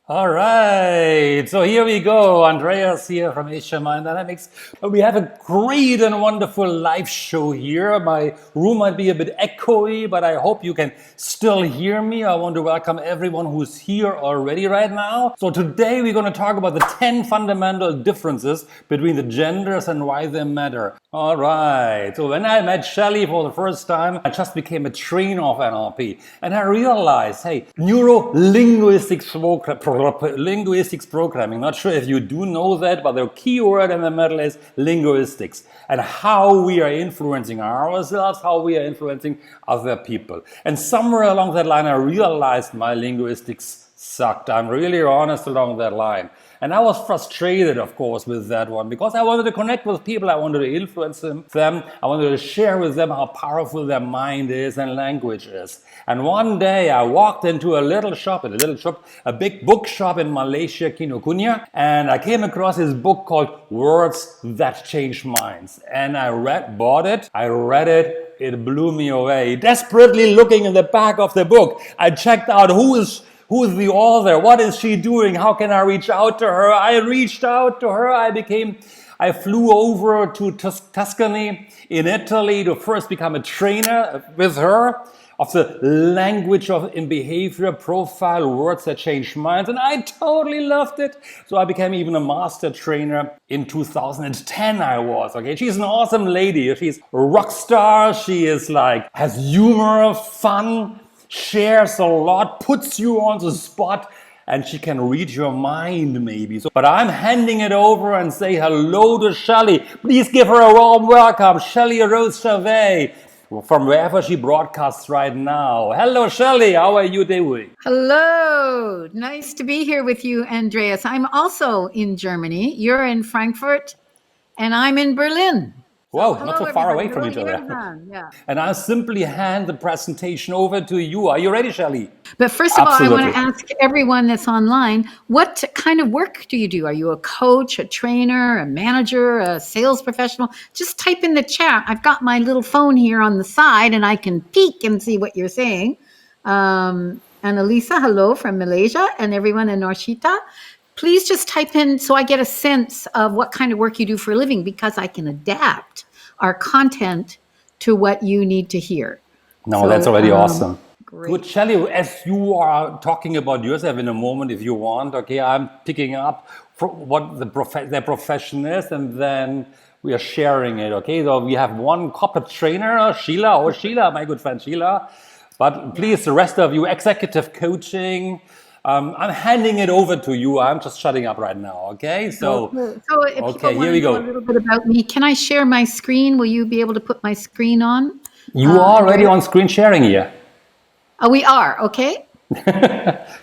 All right, so here we go. Andreas here from Asia Mind Dynamics. We have a great and wonderful live show here. My room might be a bit echoey, but I hope you can still hear me. I want to welcome everyone who's here already right now. So today we're going to talk about the 10 fundamental differences between the genders and why they matter. All right, so when I met Shelle for the first time, I just became a trainer of NLP, and I realized, hey, linguistics programming. Not sure if you do know that, but the key word in the middle is linguistics, and how we are influencing ourselves, how we are influencing other people. And somewhere along that line, I realized my linguistics sucked. I'm really honest along that line. And I was frustrated, of course, with that one because I wanted to connect with people. I wanted to influence them. I wanted to share with them how powerful their mind is and language is. And one day I walked into a big bookshop in Malaysia, Kinokuniya, and I came across this book called Words That Change Minds. And I bought it, I read it, it blew me away. Desperately looking in the back of the book, I checked out who's the author? What is she doing? How can I reach out to her? I reached out to her. I flew over to Tuscany in Italy to first become a trainer with her of the language in behavior profile, words that change minds. And I totally loved it. So I became even a master trainer in 2010 I was. Okay, she's an awesome lady. She's a rock star. She is has humor, fun, shares a lot, puts you on the spot, and she can read your mind maybe. But I'm handing it over and say hello to Shelle. Please give her a warm welcome, Shelle Rose Charvet, from wherever she broadcasts right now. Hello, Shelle. How are you doing? Hello. Nice to be here with you, Andreas. I'm also in Germany. You're in Frankfurt, and I'm in Berlin. Whoa, not Hello, so far everybody. away from each Hello, other. Johan. Yeah. And I'll simply hand the presentation over to you. Are you ready, Shelle? But first of all, I want to ask everyone that's online, what kind of work do you do? Are you a coach, a trainer, a manager, a sales professional? Just type in the chat. I've got my little phone here on the side, and I can peek and see what you're saying. Annalisa, hello from Malaysia, and everyone in Norshita. Please just type in so I get a sense of what kind of work you do for a living, because I can adapt our content to what you need to hear. No, that's already awesome. Great. Good, Shelle, as you are talking about yourself in a moment, if you want, okay, I'm picking up what their profession is, and then we are sharing it, okay? So we have one corporate trainer, Sheila, my good friend Sheila, but please, the rest of you, executive coaching, I'm handing it over to you. I'm just shutting up right now, okay? So if okay, people here we know go. a little bit about me, can I share my screen? Will you be able to put my screen on? You are already on screen sharing here. Oh, we are, okay.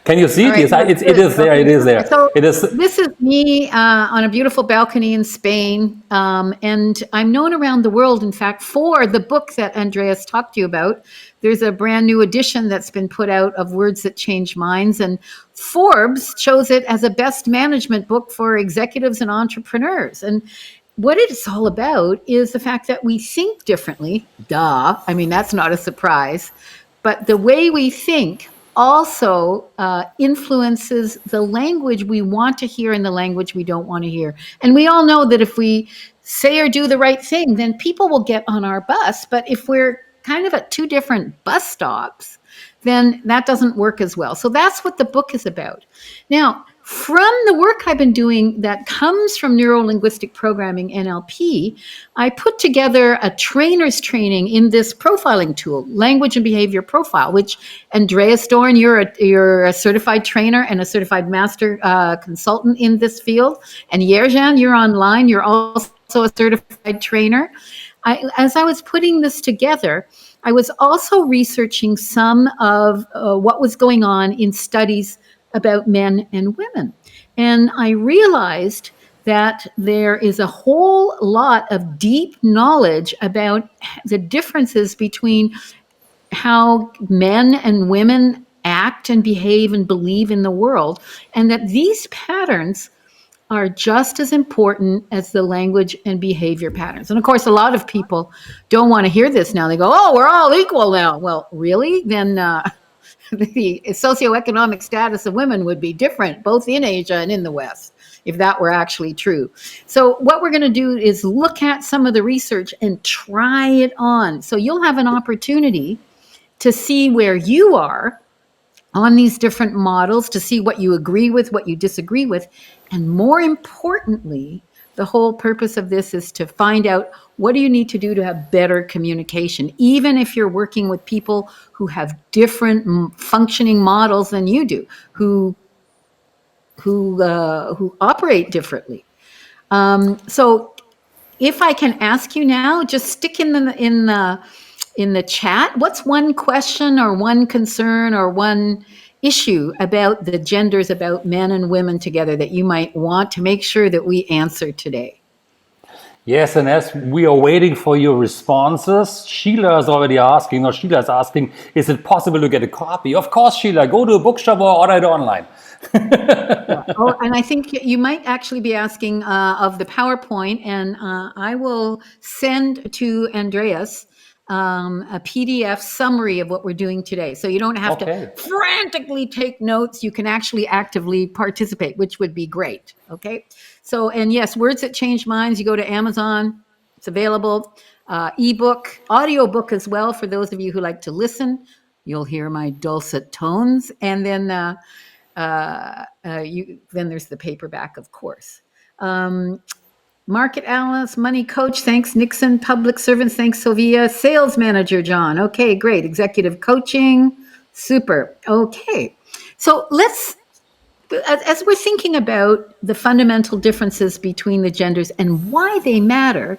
Can you see it? Right. Yes, it is there. It is there. So it is. This is me on a beautiful balcony in Spain, and I'm known around the world, in fact, for the book that Andreas talked to you about. There's a brand new edition that's been put out of Words That Change Minds, and Forbes chose it as a best management book for executives and entrepreneurs. And what it's all about is the fact that we think differently. Duh. I mean, that's not a surprise. But the way we think also influences the language we want to hear and the language we don't want to hear. And we all know that if we say or do the right thing, then people will get on our bus. But if we're kind of at two different bus stops, then that doesn't work as well. So that's what the book is about. Now, from the work I've been doing that comes from neuro-linguistic programming, NLP, I put together a trainer's training in this profiling tool, Language and Behavior Profile, which Andreas Dorn, you're a certified trainer and a certified master consultant in this field. And Yerjan, you're online. You're also a certified trainer. As I was putting this together, I was also researching some of what was going on in studies about men and women. And I realized that there is a whole lot of deep knowledge about the differences between how men and women act and behave and believe in the world, and that these patterns are just as important as the language and behavior patterns. And of course, a lot of people don't want to hear this now. They go, oh, we're all equal now. Well, really? Then The socioeconomic status of women would be different, both in Asia and in the West, if that were actually true. So, what we're going to do is look at some of the research and try it on. So, you'll have an opportunity to see where you are on these different models, to see what you agree with, what you disagree with. And more importantly, the whole purpose of this is to find out what do you need to do to have better communication, even if you're working with people who have different functioning models than you do, who operate differently. So if I can ask you now, just stick in the chat, what's one question or one concern or one issue about the genders, about men and women together, that you might want to make sure that we answer today? Yes, and as we are waiting for your responses, Sheila is already asking, or Sheila is asking, is it possible to get a copy? Of course, Sheila, go to a bookshop or order it online. Yeah. Oh, and I think you might actually be asking of the PowerPoint, and I will send to Andreas a PDF summary of what we're doing today. So you don't have to Okay. frantically take notes. You can actually actively participate, which would be great. Okay. So, and yes, Words That Change Minds, you go to Amazon, it's available. Ebook, audiobook as well, for those of you who like to listen. You'll hear my dulcet tones. And then then there's the paperback, of course. Market analyst, money coach, thanks Nixon. Public servants, thanks Sylvia. Sales manager, John. Okay, great. Executive coaching, super. Okay, so let's, as we're thinking about the fundamental differences between the genders and why they matter,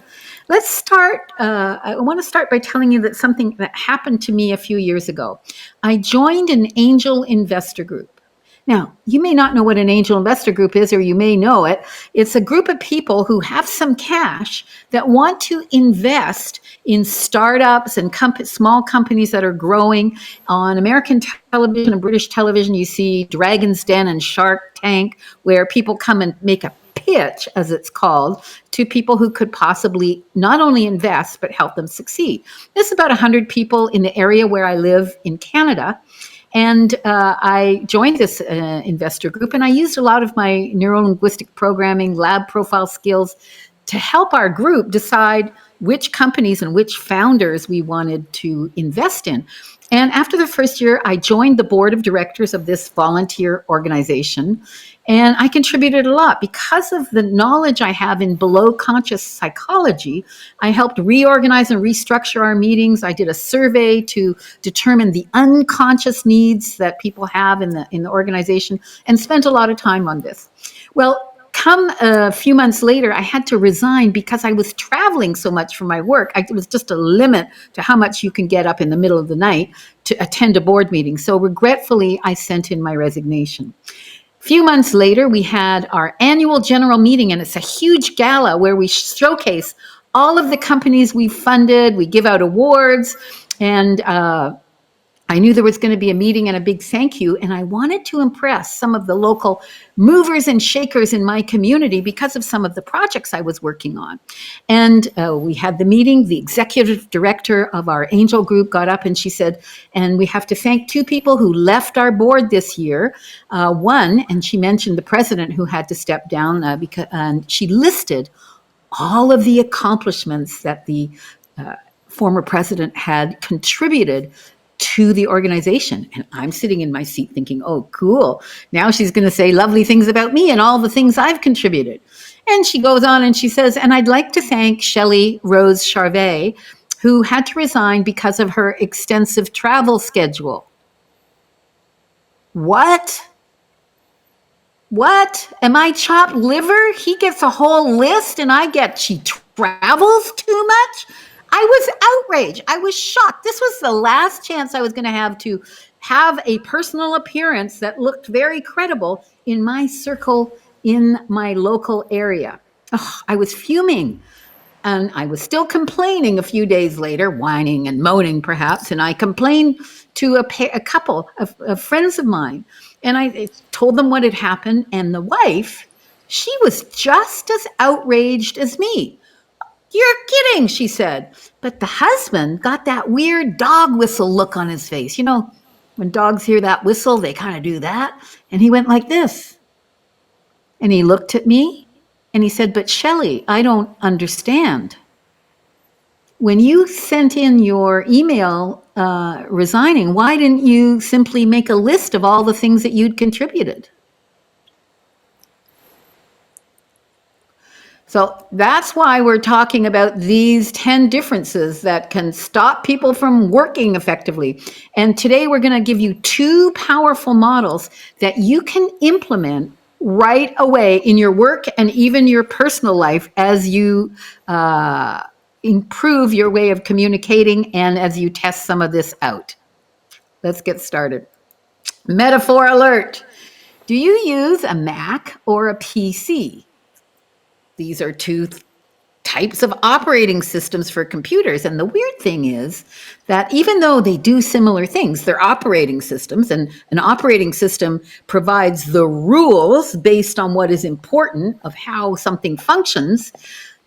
let's start. I want to start by telling you that something that happened to me a few years ago. I joined an angel investor group. Now, you may not know what an angel investor group is, or you may know it. It's a group of people who have some cash that want to invest in startups and small companies that are growing. On American television and British television, you see Dragon's Den and Shark Tank, where people come and make a pitch, as it's called, to people who could possibly not only invest, but help them succeed. There's about 100 people in the area where I live in Canada. And I joined this investor group, and I used a lot of my neuro-linguistic programming, lab profile skills to help our group decide which companies and which founders we wanted to invest in. And after the first year, I joined the board of directors of this volunteer organization. And I contributed a lot because of the knowledge I have in below conscious psychology. I helped reorganize and restructure our meetings. I did a survey to determine the unconscious needs that people have in the organization, and spent a lot of time on this. Well, come a few months later, I had to resign because I was traveling so much for my work. It was just a limit to how much you can get up in the middle of the night to attend a board meeting. So regretfully, I sent in my resignation. A few months later, we had our annual general meeting, and it's a huge gala where we showcase all of the companies we funded. We give out awards, and I knew there was going to be a meeting and a big thank you, and I wanted to impress some of the local movers and shakers in my community because of some of the projects I was working on. And we had the meeting. The executive director of our angel group got up and she said, and we have to thank two people who left our board this year. One, and she mentioned the president who had to step down, and she listed all of the accomplishments that the former president had contributed to the organization. And I'm sitting in my seat thinking, oh, cool. Now she's going to say lovely things about me and all the things I've contributed. And she goes on and she says, and I'd like to thank Shelle Rose Charvet, who had to resign because of her extensive travel schedule. What? What? Am I chopped liver? He gets a whole list and I get, she travels too much? I was outraged. I was shocked. This was the last chance I was going to have a personal appearance that looked very credible in my circle, in my local area. Oh, I was fuming. And I was still complaining a few days later, whining and moaning perhaps. And I complained to a couple of friends of mine. And I told them what had happened. And the wife, she was just as outraged as me. You're kidding, she said. But the husband got that weird dog whistle look on his face. You know, When dogs hear that whistle, they kind of do that. And he went like this. And he looked at me and he said, "But Shelley, I don't understand. When you sent in your email resigning, why didn't you simply make a list of all the things that you'd contributed?" So that's why we're talking about these 10 differences that can stop people from working effectively. And today we're going to give you 2 powerful models that you can implement right away in your work and even your personal life as you improve your way of communicating and as you test some of this out. Let's get started. Metaphor alert. Do you use a Mac or a PC? These are 2 types of operating systems for computers. And the weird thing is that even though they do similar things, they're operating systems, and an operating system provides the rules based on what is important of how something functions.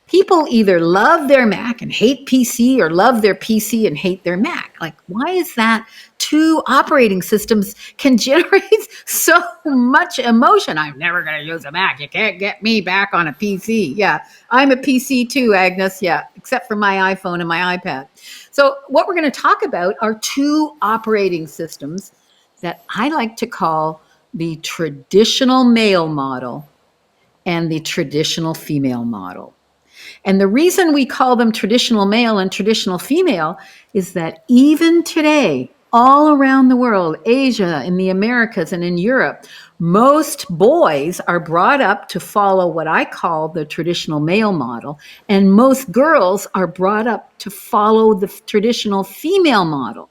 People either love their Mac and hate PC, or love their PC and hate their Mac. Like, why is that? 2 operating systems can generate so much emotion. I'm never going to use a Mac. You can't get me back on a PC. Yeah, I'm a PC too, Agnes. Yeah, except for my iPhone and my iPad. So what we're going to talk about are 2 operating systems that I like to call the traditional male model and the traditional female model. And the reason we call them traditional male and traditional female is that even today, all around the world, Asia, in the Americas, and in Europe, most boys are brought up to follow what I call the traditional male model, and most girls are brought up to follow the traditional female model.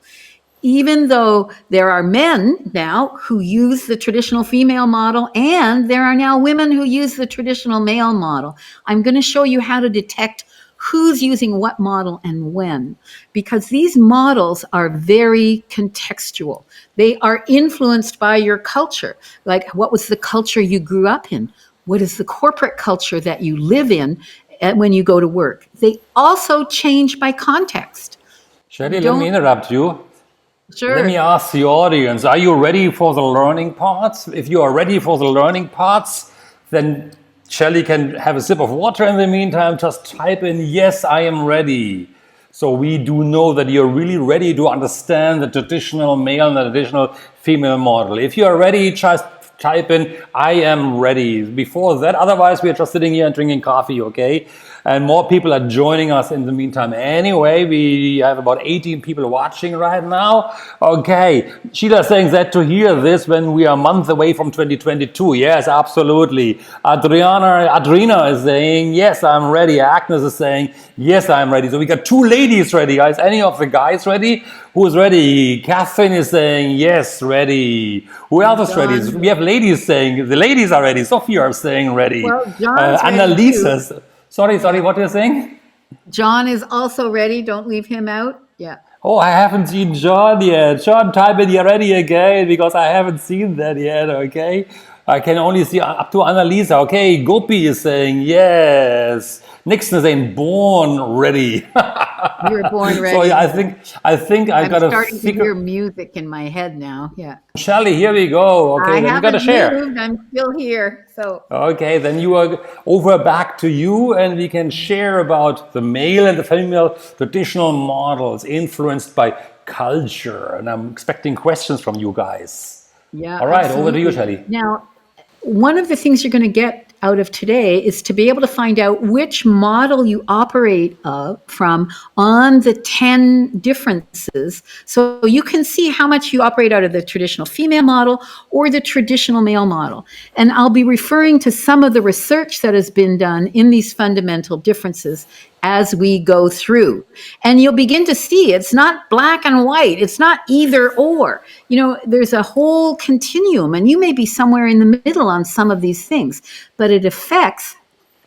Even though there are men now who use the traditional female model, and there are now women who use the traditional male model. I'm going to show you how to detect who's using what model and when, because these models are very contextual. They are influenced by your culture. Like, what was the culture you grew up in? What is the corporate culture that you live in when you go to work? They also change by context. Shelley, let me interrupt you. Sure. Let me ask the audience, are you ready for the learning parts? If you are ready for the learning parts, then Shelley can have a sip of water in the meantime. Just type in, yes, I am ready. So we do know that you're really ready to understand the traditional male and the traditional female model. If you are ready, just type in, I am ready. Before that, otherwise we are just sitting here and drinking coffee, okay? And more people are joining us in the meantime. Anyway, we have about 18 people watching right now. Okay, Sheila's saying that to hear this when we are a month away from 2022. Yes, absolutely. Adrina is saying, yes, I'm ready. Agnes is saying, yes, I'm ready. So we got 2 ladies ready, guys. Any of the guys ready? Who's ready? Catherine is saying, yes, ready. Who else is ready? We have ladies saying, the ladies are ready. Sophia is saying ready. Well, John's Annalisa's. Sorry, what are you saying? John is also ready. Don't leave him out. Yeah. Oh, I haven't seen John yet. John, type in you're ready again, because I haven't seen that yet, okay? I can only see up to Annalisa. Okay, Gopi is saying yes. Nixon is saying born ready. You were born ready. So yeah, I think I got to starting to hear music in my head now. Yeah. Shelley, here we go. Okay, then we got to share. Moved. I'm still here. So. Okay, then you are over back to you, and we can share about the male and the female traditional models influenced by culture. And I'm expecting questions from you guys. Yeah. All right, absolutely. over to you, Shelley. Now, one of the things you're going to get out of today is to be able to find out which model you operate from on the 10 differences. So you can see how much you operate out of the traditional female model or the traditional male model. And I'll be referring to some of the research that has been done in these fundamental differences as we go through. And you'll begin to see it's not black and white. It's not either or. You know, there's a whole continuum, and you may be somewhere in the middle on some of these things, but it affects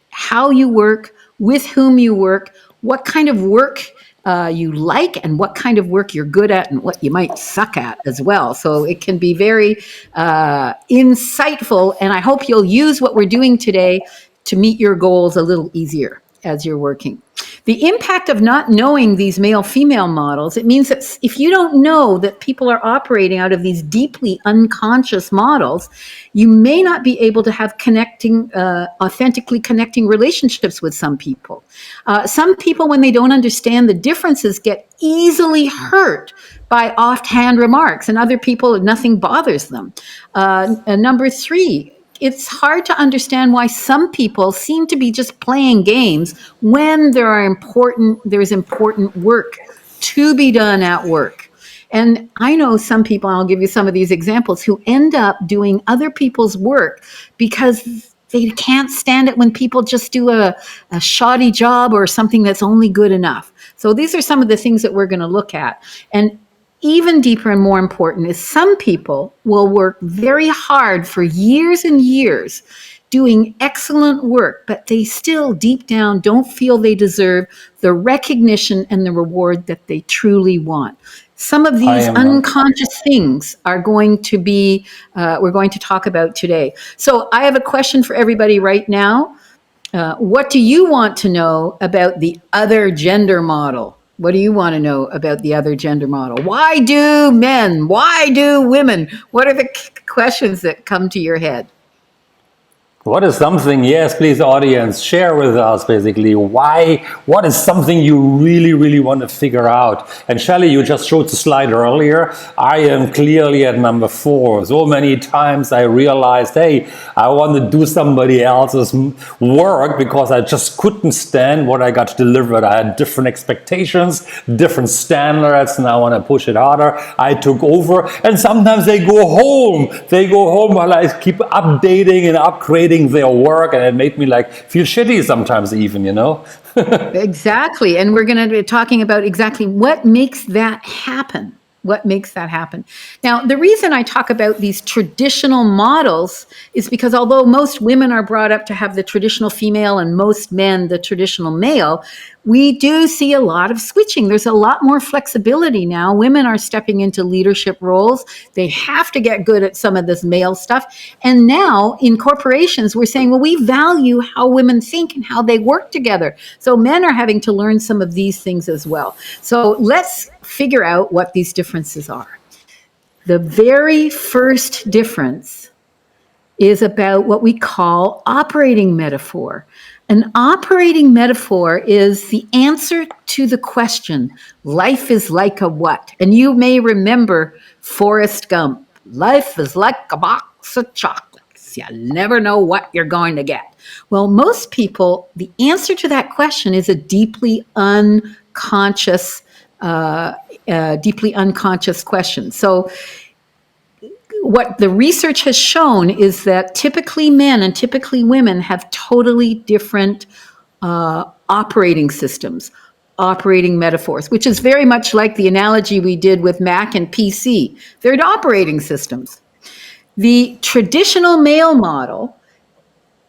how you work, with whom you work, what kind of work you like, and what kind of work you're good at, and what you might suck at as well. So it can be very insightful, and I hope you'll use what we're doing today to meet your goals a little easier. as you're working. The impact of not knowing these male-female models, it means that if you don't know that people are operating out of these deeply unconscious models, you may not be able to have authentically connecting relationships with some people. Some people, when they don't understand the differences, get easily hurt by offhand remarks, and other people, nothing bothers them. Number 3, it's hard to understand why some people seem to be just playing games when there's important work to be done at work. And I know some people, and I'll give you some of these examples, who end up doing other people's work because they can't stand it when people just do a shoddy job or something that's only good enough. So these are some of the things that we're going to look at. And even deeper and more important is some people will work very hard for years and years doing excellent work, but they still deep down don't feel they deserve the recognition and the reward that they truly want. Some of these unconscious things are going to be, we're going to talk about today. So I have a question for everybody right now. What do you want to know about the other gender model? What do you want to know about the other gender model? Why do men? Why do women? What are the questions that come to your head? What is something, yes, please, audience, share with us basically what is something you really, really want to figure out? And Shelle, you just showed the slide earlier. I am clearly at number 4. So many times I realized, hey, I want to do somebody else's work because I just couldn't stand what I got delivered. I had different expectations, different standards, and I want to push it harder. I took over, and sometimes they go home. They go home while I keep updating and upgrading their work, and it made me feel shitty sometimes even, Exactly. And we're going to be talking about exactly what makes that happen. What makes that happen? Now, the reason I talk about these traditional models is because although most women are brought up to have the traditional female and most men the traditional male, we do see a lot of switching. There's a lot more flexibility now. Women are stepping into leadership roles. They have to get good at some of this male stuff. And now in corporations, we're saying, well, we value how women think and how they work together. So men are having to learn some of these things as well. So let's figure out what these differences are. The very first difference is about what we call operating metaphor. An operating metaphor is the answer to the question, life is like a what? And you may remember Forrest Gump. Life is like a box of chocolates. You never know what you're going to get. Well, most people, the answer to that question is a deeply unconscious question. So what the research has shown is that typically men and typically women have totally different operating systems, operating metaphors, which is very much like the analogy we did with Mac and PC. They're operating systems. The traditional male model,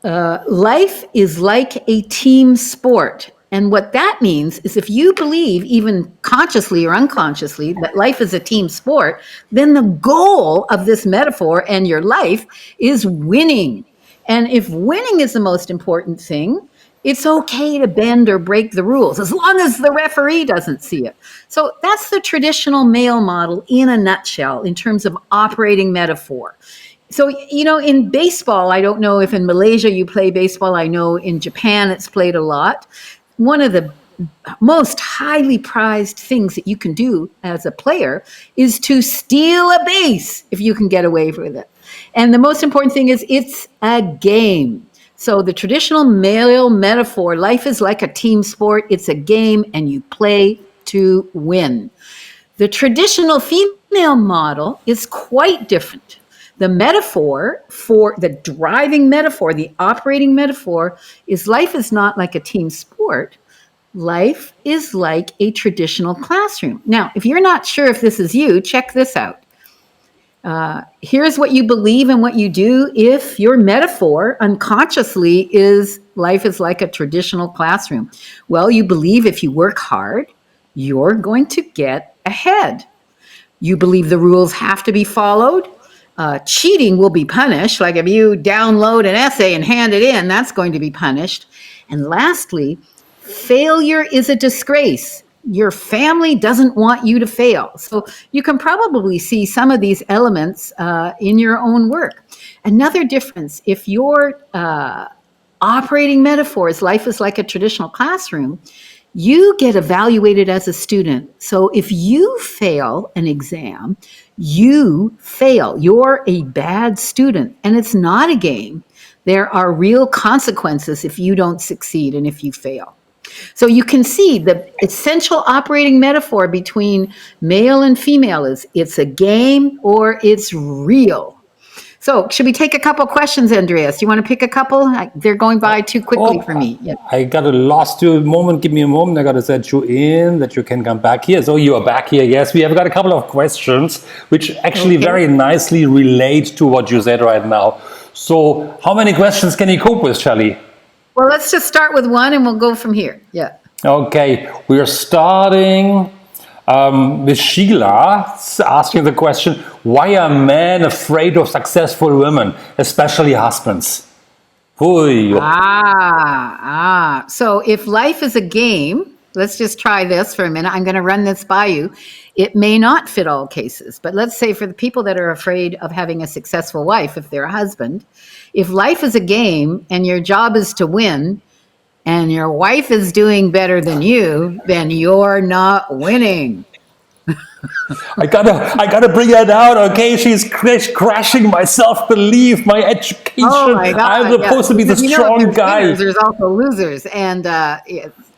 life is like a team sport. And what that means is if you believe, even consciously or unconsciously, that life is a team sport, then the goal of this metaphor and your life is winning. And if winning is the most important thing, it's okay to bend or break the rules as long as the referee doesn't see it. So that's the traditional male model in a nutshell in terms of operating metaphor. So, in baseball, I don't know if in Malaysia you play baseball. I know in Japan it's played a lot. One of the most highly prized things that you can do as a player is to steal a base if you can get away with it. And the most important thing is it's a game. So the traditional male metaphor, life is like a team sport. It's a game and you play to win. The traditional female model is quite different. The metaphor for the driving metaphor, the operating metaphor is life is not like a team sport. Life is like a traditional classroom. Now, if you're not sure if this is you, check this out. Here's what you believe and what you do if your metaphor unconsciously is life is like a traditional classroom. Well, you believe if you work hard, you're going to get ahead. You believe the rules have to be followed. Cheating will be punished. Like if you download an essay and hand it in, that's going to be punished. And lastly, failure is a disgrace. Your family doesn't want you to fail. So you can probably see some of these elements in your own work. Another difference, if your operating metaphor is life is like a traditional classroom, you get evaluated as a student. So if you fail an exam, you fail. You're a bad student, and it's not a game. There are real consequences if you don't succeed and if you fail. So you can see the essential operating metaphor between male and female is it's a game or it's real. So should we take a couple questions, Andreas? You want to pick a couple? They're going by too quickly for me. Yeah. I got to lost you a moment. Give me a moment. I got to set you in that you can come back here. So you are back here. Yes, we have got a couple of questions which actually very nicely relate to what you said right now. So how many questions can you cope with, Shelle? Well, let's just start with one and we'll go from here. Yeah. Okay, we are starting with Sheila asking the question, why are men afraid of successful women, especially husbands? So if life is a game, let's just try this for a minute. I'm going to run this by you. It may not fit all cases, but let's say for the people that are afraid of having a successful wife, if they're a husband, if life is a game and your job is to win, and your wife is doing better than you, then you're not winning. I gotta bring that out, okay? She's crashing my self-belief, my education. Oh my God, I'm supposed to be the strong guy. Winners, there's also losers, and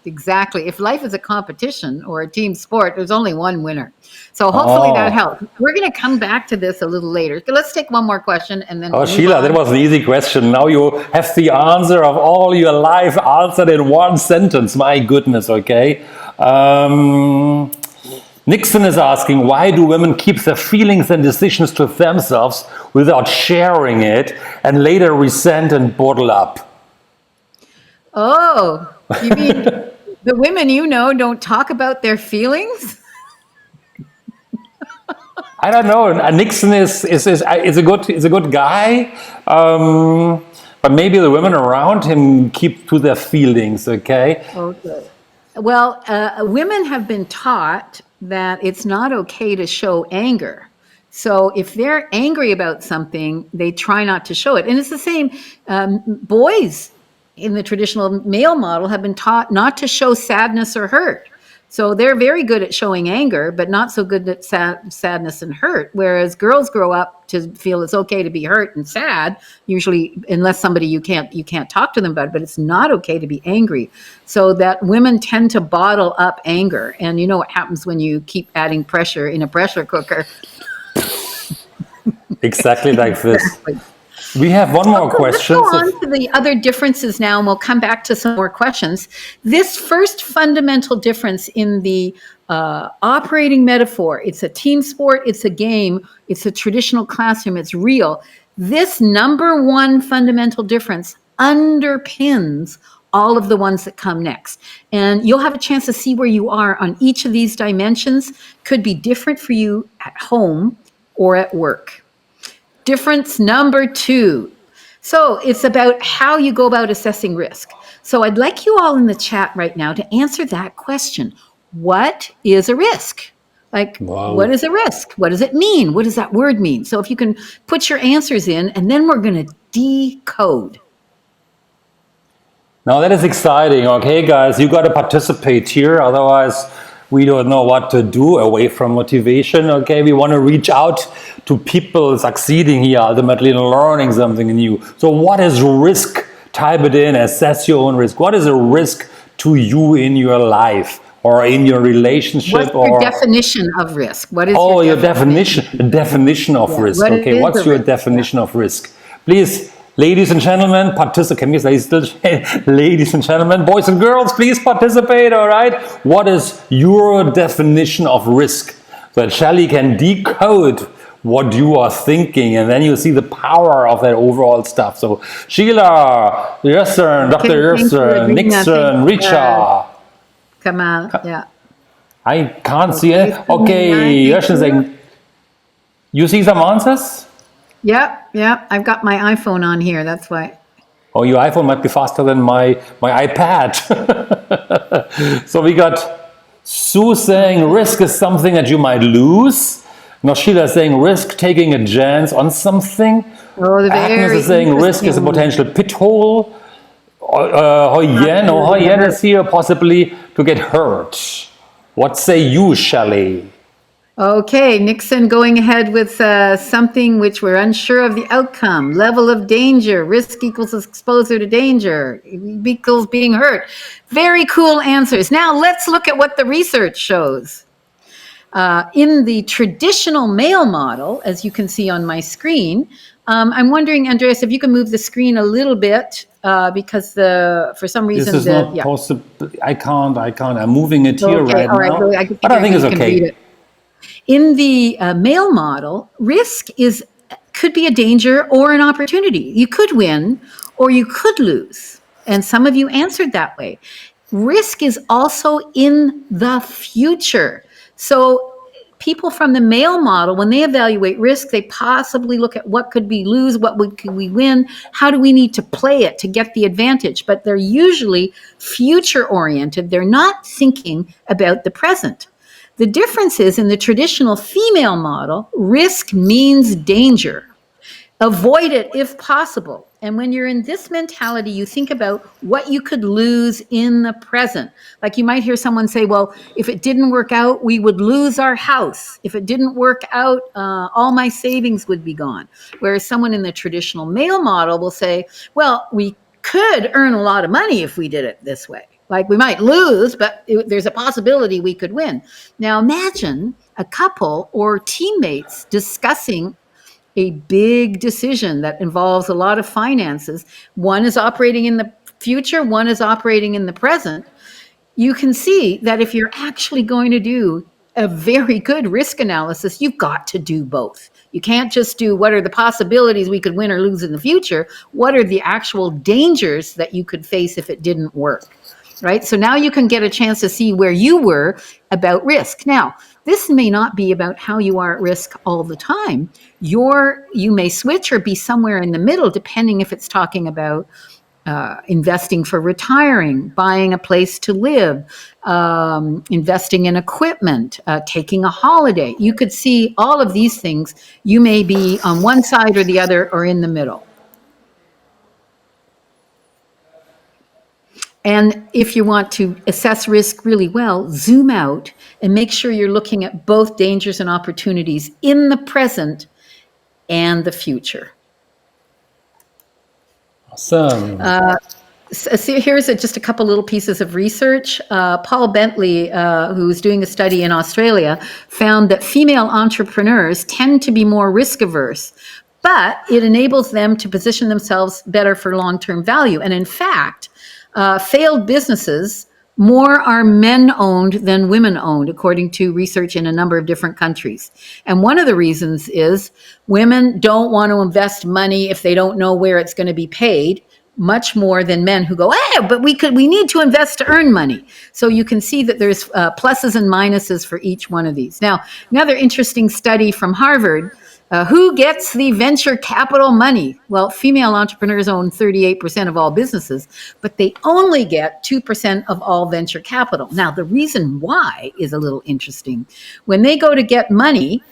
exactly. If life is a competition or a team sport, there's only one winner. So hopefully that helps. We're going to come back to this a little later. So let's take one more question and then. Oh, Sheila, that was an easy question. Now you have the answer of all your life answered in one sentence. My goodness, okay. Nixon is asking, why do women keep their feelings and decisions to themselves without sharing it and later resent and bottle up? Oh, you mean the women you know don't talk about their feelings? I don't know. Nixon is a good guy, but maybe the women around him keep to their feelings. Okay. Okay. Well, women have been taught that it's not okay to show anger. So if they're angry about something, they try not to show it. And it's the same. Boys in the traditional male model have been taught not to show sadness or hurt. So they're very good at showing anger, but not so good at sadness and hurt. Whereas girls grow up to feel it's okay to be hurt and sad, usually, unless somebody you can't talk to them about it, but it's not okay to be angry. So that women tend to bottle up anger. And you know what happens when you keep adding pressure in a pressure cooker? Exactly like this. Exactly. We have one more question. Let's go on to the other differences now, and we'll come back to some more questions. This first fundamental difference in the operating metaphor, it's a team sport, it's a game, it's a traditional classroom, it's real. This number one fundamental difference underpins all of the ones that come next. And you'll have a chance to see where you are on each of these dimensions. Could be different for you at home or at work. Difference number two. So it's about how you go about assessing risk. So I'd like you all in the chat right now to answer that question. What is a risk? Like, What is a risk? What does it mean? What does that word mean? So if you can put your answers in, and then we're going to decode. Now that is exciting. Okay, guys, you got to participate here. Otherwise, we don't know what to do away from motivation. Okay, we want to reach out to people succeeding here, ultimately learning something new. So what is risk? Type it in, assess your own risk. What is a risk to you in your life or in your relationship? What's your definition of risk? What is your definition of risk. Okay, what's your definition of risk? Please, ladies and gentlemen, participate. Can we say still, ladies and gentlemen, boys and girls, please participate, all right? What is your definition of risk? So that Shelle can decode what you are thinking, and then you see the power of that overall stuff. So Sheila, Yerson, Dr. Yerson, Nixon, Richard. Kamal, yeah. I can't see it. Okay, Yerson saying, you see some answers? Yeah, I've got my iPhone on here, that's why. Oh, your iPhone might be faster than my iPad. So we got Sue saying risk is something that you might lose. Noshila saying risk taking a chance on something. Oh, Agnes very is saying risk is a interesting. potential pit hole. Hoyen is here possibly to get hurt. What say you, Shelley? Okay, Nixon going ahead with something which we're unsure of the outcome. Level of danger. Risk equals exposure to danger. Equals being hurt. Very cool answers. Now let's look at what the research shows. In the traditional male model, as you can see on my screen, I'm wondering, Andreas, if you can move the screen a little bit because for some This reason is not possible. I can't. I'm moving it here Okay, right all right. now. So I can But I figure think it's you can read okay. it. In the male model, risk could be a danger or an opportunity. You could win or you could lose. And some of you answered that way. Risk is also in the future. So people from the male model, when they evaluate risk, they possibly look at what could we lose, could we win, how do we need to play it to get the advantage. But they're usually future oriented. They're not thinking about the present. The difference is in the traditional female model, risk means danger. Avoid it if possible. And when you're in this mentality, you think about what you could lose in the present. Like you might hear someone say, well, if it didn't work out, we would lose our house. If it didn't work out, all my savings would be gone. Whereas someone in the traditional male model will say, well, we could earn a lot of money if we did it this way. Like we might lose, but there's a possibility we could win. Now imagine a couple or teammates discussing a big decision that involves a lot of finances. One is operating in the future, one is operating in the present. You can see that if you're actually going to do a very good risk analysis, you've got to do both. You can't just do what are the possibilities we could win or lose in the future. What are the actual dangers that you could face if it didn't work? Right? So now you can get a chance to see where you were about risk. Now, this may not be about how you are at risk all the time. You may switch or be somewhere in the middle, depending if it's talking about investing for retiring, buying a place to live, investing in equipment, taking a holiday. You could see all of these things. You may be on one side or the other or in the middle. And if you want to assess risk really well, zoom out and make sure you're looking at both dangers and opportunities in the present and the future. Awesome. So here's just a couple little pieces of research. Paul Bentley, who's doing a study in Australia, found that female entrepreneurs tend to be more risk averse, but it enables them to position themselves better for long-term value. And in fact, failed businesses, more are men-owned than women-owned, according to research in a number of different countries. And one of the reasons is women don't want to invest money if they don't know where it's going to be paid, much more than men who go, hey, but we need to invest to earn money. So you can see that there's pluses and minuses for each one of these. Now, another interesting study from Harvard, who gets the venture capital money? Well, female entrepreneurs own 38% of all businesses, but they only get 2% of all venture capital. Now, the reason why is a little interesting. When they go to get money,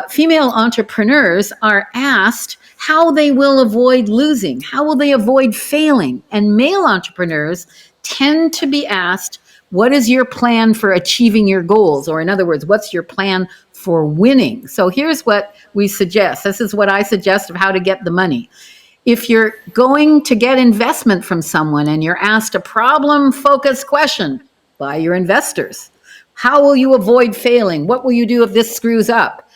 female entrepreneurs are asked how they will avoid losing, how will they avoid failing. And male entrepreneurs tend to be asked, what is your plan for achieving your goals? Or in other words, what's your plan for winning? So here's what we suggest. This is what I suggest of how to get the money. If you're going to get investment from someone and you're asked a problem-focused question by your investors, how will you avoid failing? What will you do if this screws up?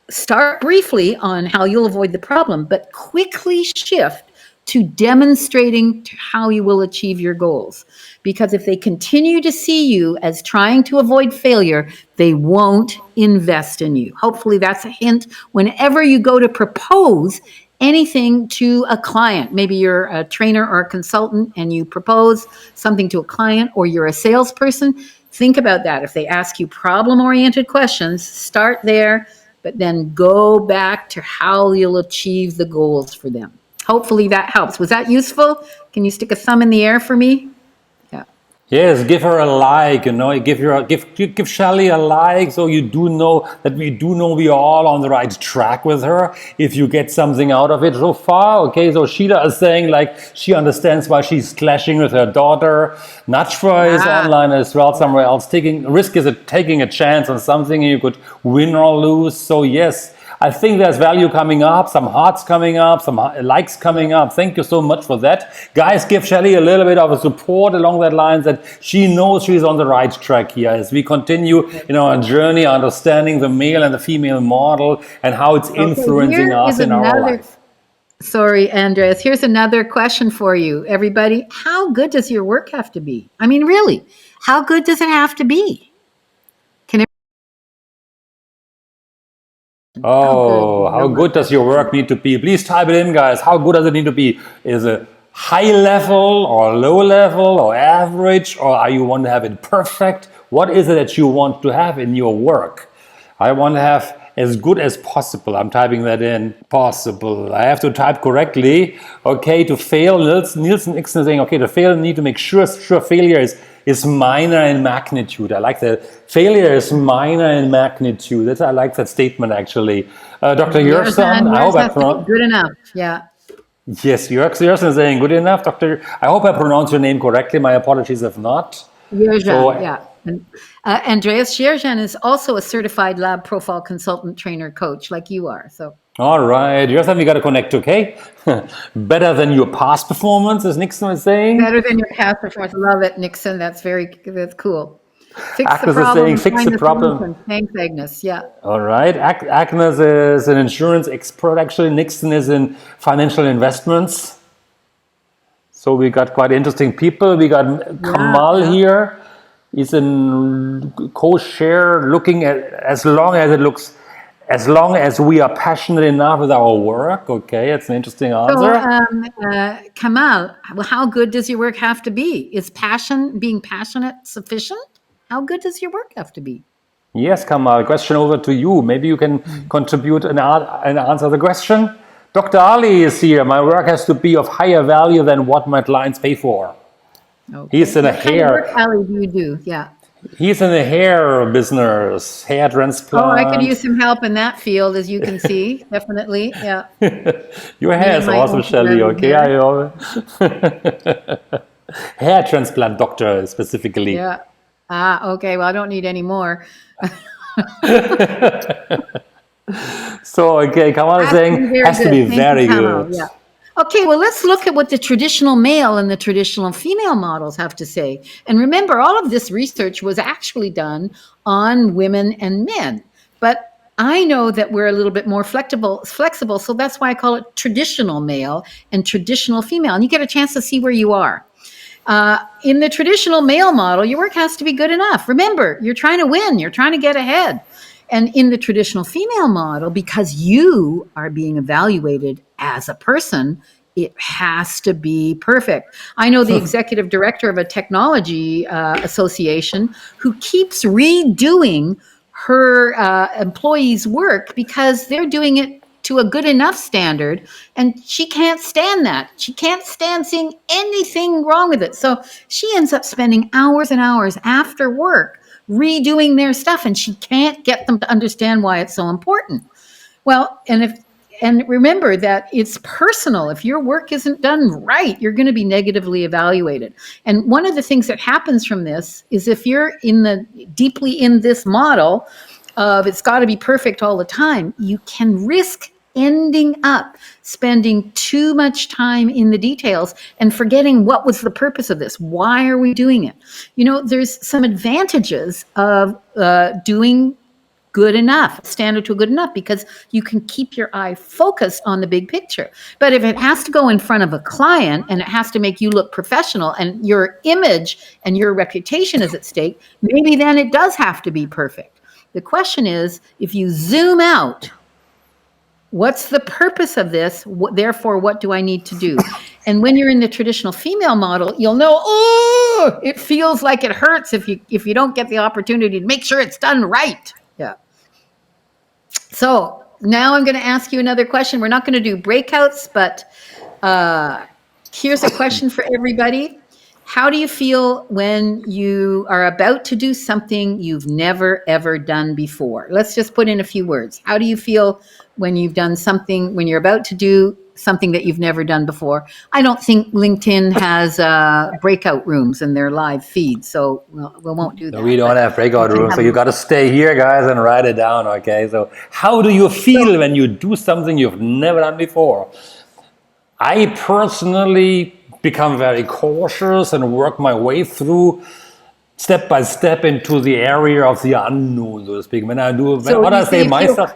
Start briefly on how you'll avoid the problem, but quickly shift to demonstrating how you will achieve your goals. Because if they continue to see you as trying to avoid failure, they won't invest in you. Hopefully that's a hint whenever you go to propose anything to a client. Maybe you're a trainer or a consultant and you propose something to a client, or you're a salesperson. Think about that. If they ask you problem-oriented questions, start there, but then go back to how you'll achieve the goals for them. Hopefully that helps. Was that useful? Can you stick a thumb in the air for me? Yeah. Yes, give her a like, give Shelley a like, so you do know that we are all on the right track with her. If you get something out of it so far, okay. So Sheila is saying like she understands why she's clashing with her daughter. Nachra is Ah, online as well, somewhere else. Taking a chance on something, and you could win or lose. So yes. I think there's value coming up, some hearts coming up, some likes coming up. Thank you so much for that. Guys, give Shelley a little bit of a support along that lines that she knows she's on the right track here as we continue in our journey understanding the male and the female model and how it's okay, influencing here us is in our another. life. Sorry, Andreas. Here's another question for you, everybody. How good does your work have to be? I mean, really, how good does it have to be? Can it, how good do Oh, how your work good does have your to be? work need to be? Please type it in, guys. How good does it need to be? Is it high level or low level or average, or are you want to have it perfect? What is it that you want to have in your work? I want to have as good as possible. I'm typing that in. Possible. I have to type correctly. Okay, to fail, Nielsen Nixon is saying, okay, to fail, you need to make sure failure is minor in magnitude. I like that. Failure is minor in magnitude. I like that statement actually. Dr. Yerson, I hope Yours I has to be pronounced. good enough. Yeah. Yes, Yerson is saying good enough, Doctor. I hope I pronounced your name correctly. My apologies if not. So, Yerjan, yeah. And, Andreas Yerjan is also a certified lab profile consultant, trainer, coach, like you are. So all right, Yerson, we got to connect, okay? Better than your past performance, as Nixon is saying. better than your past performance. Love it, Nixon. That's cool. Fix the Agnes is problem saying and fix find the the problem. solution. Thanks, Agnes. Yeah. All right. Agnes is an insurance expert. Actually, Nixon is in financial investments. So we got quite interesting people. We got Yeah. Kamal Yeah. here. He's in co-share, looking at as long as we are passionate enough with our work. Okay, it's an interesting So, answer. Kamal, how good does your work have to be? Is being passionate sufficient? How good does your work have to be? Yes, Kamal. Question over to you. Maybe you can contribute and answer the question. Dr. Ali is here. My work has to be of higher value than what my clients pay for. Okay. He's in a What kind of work, hair. Ali, do you do? Yeah. He's in the hair business, hair Oh, I could use transplant. some help in that field, as you can see. Definitely. Yeah. Your Me hair and is my awesome, Shelley. anti-gravity Okay, hair. hair transplant doctor specifically. Yeah. Ah, okay. Well, I don't need any more. So okay, Kamal is Has to saying be very has to good. be Thank you, very Kamal. good. Yeah. Okay, well, let's look at what the traditional male and the traditional female models have to say. And remember, all of this research was actually done on women and men. But I know that we're a little bit more flexible, so that's why I call it traditional male and traditional female. And you get a chance to see where you are. In the traditional male model, your work has to be good enough. Remember, you're trying to win, you're trying to get ahead. And in the traditional female model, because you are being evaluated as a person, it has to be perfect. I know the executive director of a technology association who keeps redoing her employees' work because they're doing it to a good enough standard, and she can't stand that. She can't stand seeing anything wrong with it. So she ends up spending hours and hours after work redoing their stuff, and she can't get them to understand why it's so important. Well, and remember that it's personal. If your work isn't done right, you're going to be negatively evaluated. And one of the things that happens from this is if you're deeply in this model of it's got to be perfect all the time, you can risk ending up spending too much time in the details and forgetting what was the purpose of this. Why are we doing it? There's some advantages of doing good enough, standard to good enough, because you can keep your eye focused on the big picture. But if it has to go in front of a client and it has to make you look professional and your image and your reputation is at stake, maybe then it does have to be perfect. The question is, if you zoom out, what's the purpose of this? Therefore, what do I need to do? And when you're in the traditional female model, you'll know, oh, it feels like it hurts if you don't get the opportunity to make sure it's done right. Yeah. So now I'm going to ask you another question. We're not going to do breakouts, but Here's a question for everybody. How do you feel when you are about to do something you've never, ever done before? Let's just put in a few words. How do you feel when you've done something, when you're about to do something that you've never done before? I don't think LinkedIn has breakout rooms in their live feed, so we won't do that. We don't have breakout rooms, so you got to stay here, guys, and write it down, okay? So how do you feel when you do something you've never done before? I personally become very cautious and work my way through step by step into the area of the unknown, so to speak. When I do, what I say myself,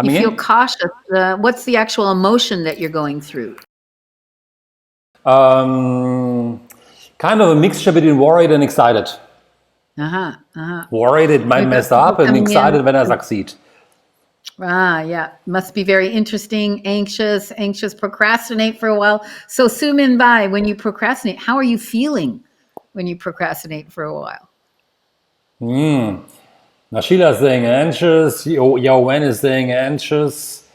you feel cautious. What's the actual emotion that you're going through? Kind of a mixture between worried and excited. Worried it might mess up, and excited when I succeed. Yeah. Must be very interesting, anxious, procrastinate for a while. So Su Min Bai, when you procrastinate, how are you feeling when you procrastinate for a while? Now Sheila is saying anxious, Yao Wen is saying anxious,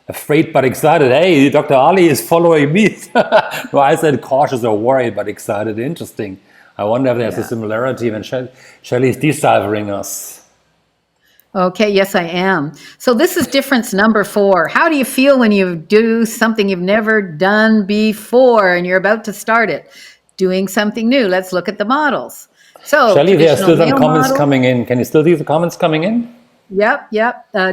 afraid but excited. Hey, Dr. Ali is following me. No, I said cautious or worried but excited. Interesting. I wonder if there's a similarity when Shelley is deciphering us. Okay, yes, I am. So this is difference number 4. How do you feel when you do something you've never done before and you're about to start it? Doing something new. Let's look at the models. So, Shelley, there are still some comments coming in. Can you still see the comments coming in? Yep.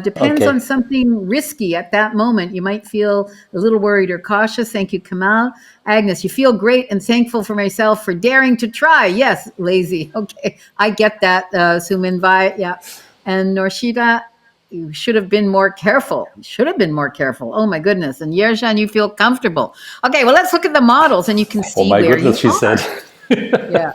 Depends on something risky at that moment. You might feel a little worried or cautious. Thank you, Kamal. Agnes, you feel great and thankful for myself for daring to try. Yes, lazy. Okay, I get that, Sumin Vai. Yeah. And Norshida, you should have been more careful. Oh my goodness. And Yershan, you feel comfortable. Okay, well, let's look at the models and you can see where goodness, she said. Yeah.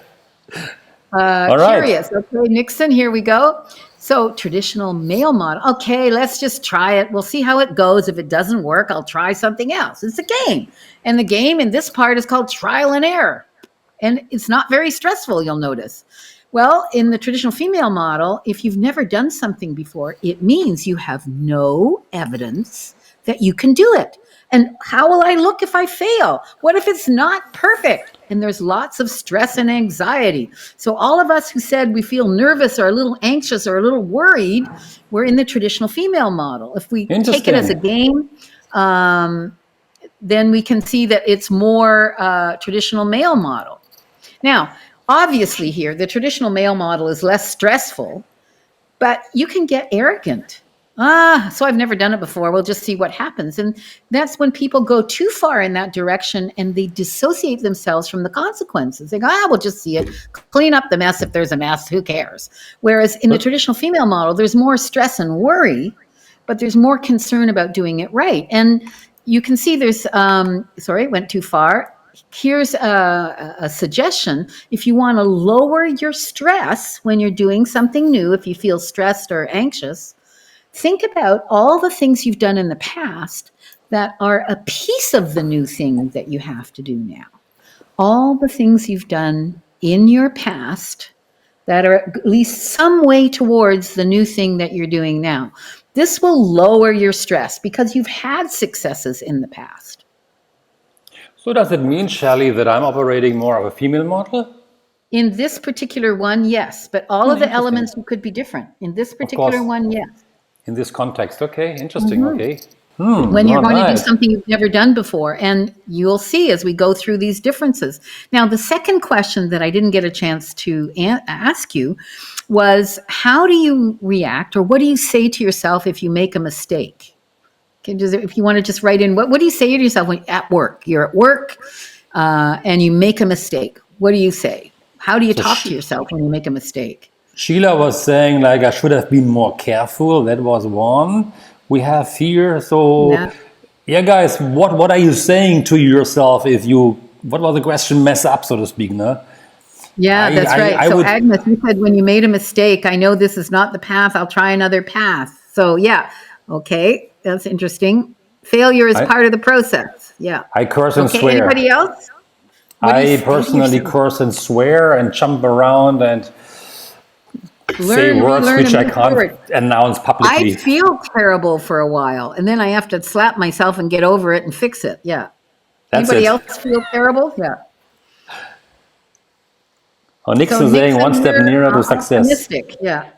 All right. Curious. Okay, Nixon, here we go. So traditional male model. Okay, let's just try it. We'll see how it goes. If it doesn't work, I'll try something else. It's a game. And the game in this part is called trial and error. And it's not very stressful, you'll notice. Well, in the traditional female model, if you've never done something before, it means you have no evidence that you can do it. And how will I look if I fail? What if it's not perfect? And there's lots of stress and anxiety. So all of us who said we feel nervous or a little anxious or a little worried, we're in the traditional female model. If we take it as a game, then we can see that it's more traditional male model. Now, obviously here, the traditional male model is less stressful, but you can get arrogant. So I've never done it before. We'll just see what happens. And that's when people go too far in that direction and they dissociate themselves from the consequences. They go, we'll just see it, clean up the mess. If there's a mess, who cares? Whereas in the traditional female model, there's more stress and worry, but there's more concern about doing it right. And you can see there's, went too far. Here's a suggestion. If you want to lower your stress when you're doing something new, if you feel stressed or anxious, think about all the things you've done in the past that are a piece of the new thing that you have to do now. All the things you've done in your past that are at least some way towards the new thing that you're doing now. This will lower your stress because you've had successes in the past. So does it mean, Shelley, that I'm operating more of a female model? In this particular one, yes. But all of the elements could be different. In this particular one, yes. In this context, okay, interesting, okay. When you're going to do something you've never done before, and you'll see as we go through these differences. Now, the second question that I didn't get a chance to ask you was, how do you react, or what do you say to yourself if you make a mistake? If you want to just write in, what do you say to yourself when at work? You're at work and you make a mistake. What do you say? How do you talk to yourself when you make a mistake? Sheila was saying, like, I should have been more careful. That was one we have here. So, yeah guys, what are you saying to yourself if you, what was the question, mess up, so to speak, no? Yeah, that's right. Agnes, you said when you made a mistake, I know this is not the path, I'll try another path. So, yeah, okay, that's interesting. Failure is part of the process, yeah. I curse and swear. Anybody else? I personally curse and swear and jump around and say words which I can't announce publicly. I feel terrible for a while, and then I have to slap myself and get over it and fix it. Yeah. That's Anybody it. else feel terrible? Yeah. Oh, So Nixon saying one Nixon, step you're nearer to success. optimistic. Yeah.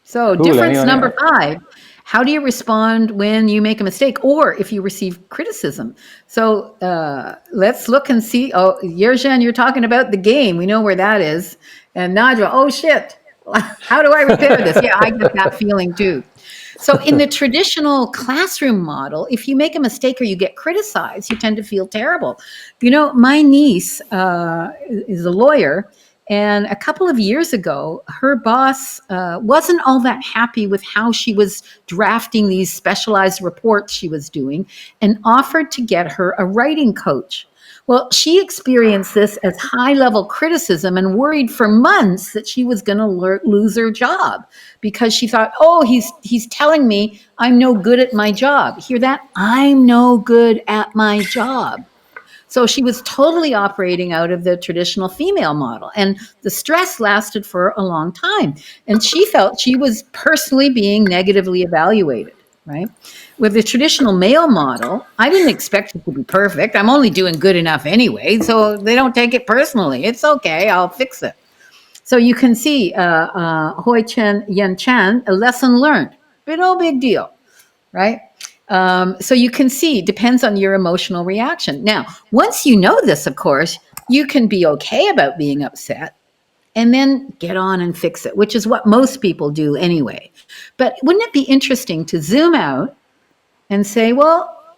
So Cool. difference Anyone? number 5. How do you respond when you make a mistake or if you receive criticism? So let's look and see. Oh, Yerjan, you're talking about the game. We know where that is. And Nadra, oh shit. How do I repair this? Yeah, I get that feeling too. So in the traditional classroom model, if you make a mistake or you get criticized, you tend to feel terrible. You know, my niece is a lawyer, and a couple of years ago, her boss wasn't all that happy with how she was drafting these specialized reports she was doing and offered to get her a writing coach. Well, she experienced this as high level criticism and worried for months that she was going to lose her job because she thought, oh, he's telling me I'm no good at my job. Hear that? I'm no good at my job. So she was totally operating out of the traditional female model. And the stress lasted for a long time. And she felt she was personally being negatively evaluated, right? With the traditional male model, I didn't expect it to be perfect. I'm only doing good enough anyway. So they don't take it personally. It's okay. I'll fix it. So you can see Hoi Chen Yen Chan, a lesson learned, but no big deal, right? So you can see, depends on your emotional reaction. Now, once you know this, of course, you can be okay about being upset and then get on and fix it, which is what most people do anyway. But wouldn't it be interesting to zoom out and say, well,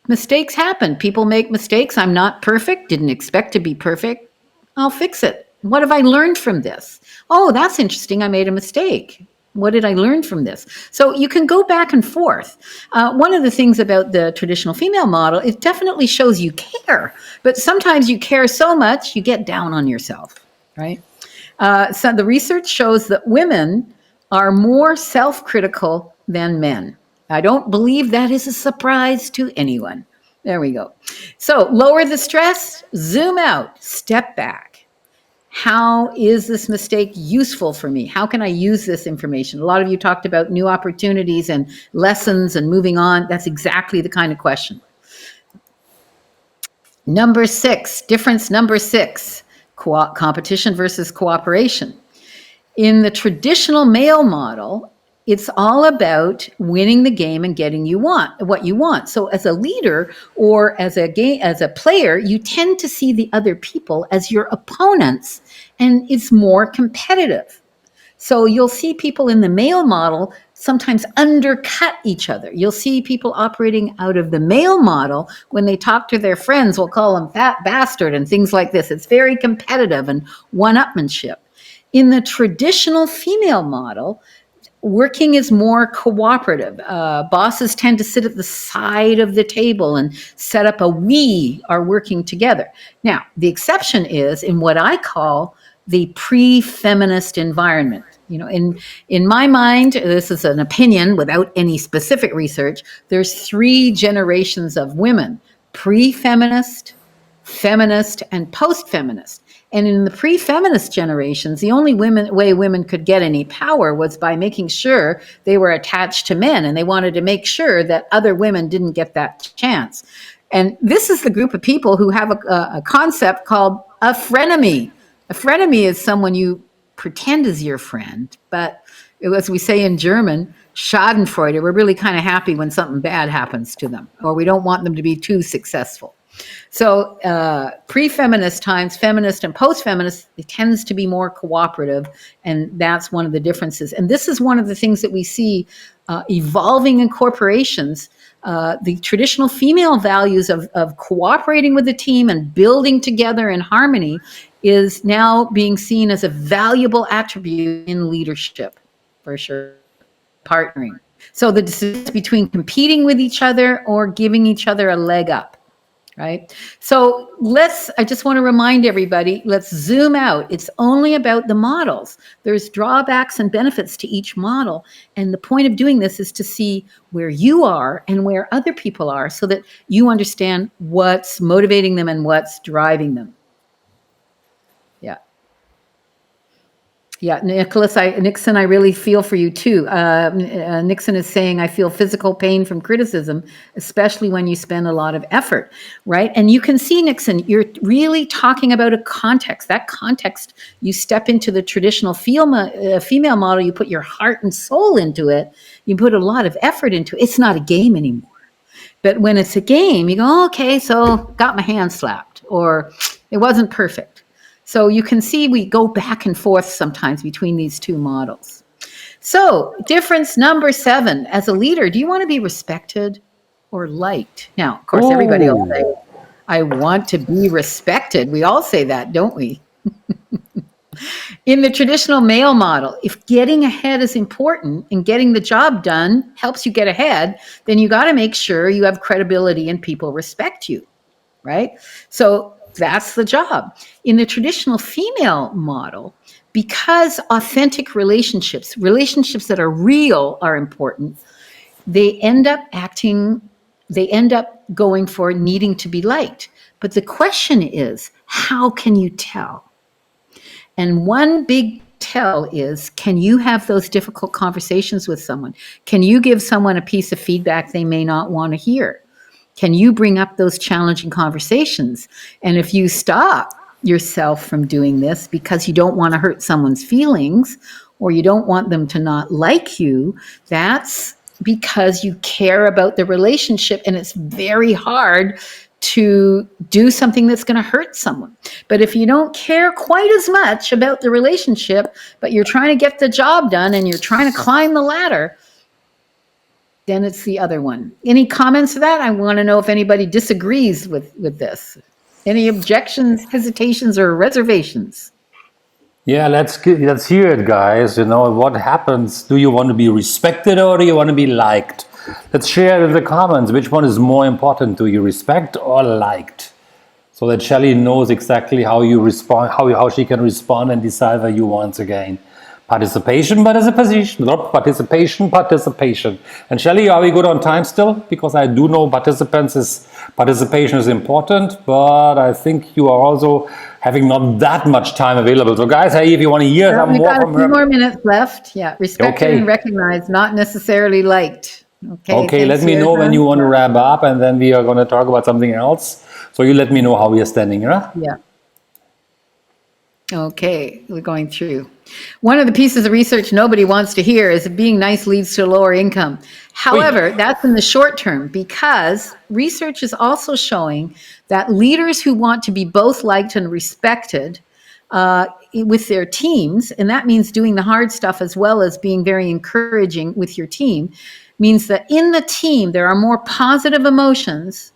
mistakes happen. People make mistakes. I'm not perfect, didn't expect to be perfect. I'll fix it. What have I learned from this? Oh, that's interesting. I made a mistake. What did I learn from this? So you can go back and forth. One of the things about the traditional female model, it definitely shows you care, but sometimes you care so much you get down on yourself, right? So the research shows that women are more self-critical than men. I don't believe that is a surprise to anyone. There we go. So lower the stress, zoom out, step back. How is this mistake useful for me? How can I use this information? A lot of you talked about new opportunities and lessons and moving on. That's exactly the kind of question. Number 6, difference number 6, competition versus cooperation. In the traditional male model, it's all about winning the game and getting what you want. So as a leader or as a player, you tend to see the other people as your opponents, and it's more competitive. So you'll see people in the male model sometimes undercut each other. You'll see people operating out of the male model when they talk to their friends, we'll call them fat bastard and things like this. It's very competitive and one-upmanship. In the traditional female model, working is more cooperative. Bosses tend to sit at the side of the table and set up a we are working together. Now, the exception is in what I call the pre-feminist environment. You know, in my mind, this is an opinion without any specific research, there's 3 generations of women: pre-feminist, feminist, and post-feminist. And in the pre-feminist generations, the only way women could get any power was by making sure they were attached to men, and they wanted to make sure that other women didn't get that chance. And this is the group of people who have a concept called a frenemy. A frenemy is someone you pretend is your friend, but as we say in German, Schadenfreude, we're really kind of happy when something bad happens to them, or we don't want them to be too successful. So pre-feminist times, feminist and post-feminist, it tends to be more cooperative, and that's one of the differences. And this is one of the things that we see evolving in corporations. The traditional female values of cooperating with the team and building together in harmony is now being seen as a valuable attribute in leadership, for sure. Partnering. So the decision between competing with each other or giving each other a leg up. Right? So I just want to remind everybody, let's zoom out. It's only about the models. There's drawbacks and benefits to each model. And the point of doing this is to see where you are and where other people are so that you understand what's motivating them and what's driving them. Yeah. Yeah, Nixon, I really feel for you too. Nixon is saying, I feel physical pain from criticism, especially when you spend a lot of effort, right? And you can see, Nixon, you're really talking about a context. That context, you step into the traditional female model, you put your heart and soul into it, you put a lot of effort into it. It's not a game anymore. But when it's a game, you go, oh, okay, so got my hand slapped, or it wasn't perfect. So you can see we go back and forth sometimes between these two models. So, difference number 7. As a leader, do you want to be respected or liked? Now, of course, everybody will say, Oh, I want to be respected. We all say that, don't we? In the traditional male model, if getting ahead is important and getting the job done helps you get ahead, then you got to make sure you have credibility and people respect you, right? So that's the job. In the traditional female model, because authentic relationships, relationships that are real, are important, they end up going for needing to be liked. But the question is, how can you tell? And one big tell is, can you have those difficult conversations with someone? Can you give someone a piece of feedback they may not want to hear? Can you bring up those challenging conversations? And if you stop yourself from doing this because you don't want to hurt someone's feelings or you don't want them to not like you, that's because you care about the relationship, and it's very hard to do something that's going to hurt someone. But if you don't care quite as much about the relationship, but you're trying to get the job done and you're trying to climb the ladder, then it's the other one. Any comments to that? I want to know if anybody disagrees with this. Any objections, hesitations, or reservations? yeah, let's hear it, guys. You know, what happens? Do you want to be respected or do you want to be liked? Let's share in the comments which one is more important. Do you respect or liked? So that Shelle knows exactly how you respond, how she can respond and decide whether you once again. Participation. And Shelle, are we good on time still? Because I do know participation is important, but I think you are also having not that much time available. So guys, hey, if you want to hear some We've more got a from few her. more minutes left. Yeah, respected Okay. and recognized, not necessarily liked. Okay, Okay, let thanks, me know when Susan. you want to wrap up, and then we are going to talk about something else. So you let me know how we are standing, yeah? Yeah. Okay, we're going through. One of the pieces of research nobody wants to hear is that being nice leads to lower income. However, that's in the short term, because research is also showing that leaders who want to be both liked and respected with their teams, and that means doing the hard stuff as well as being very encouraging with your team, means that in the team there are more positive emotions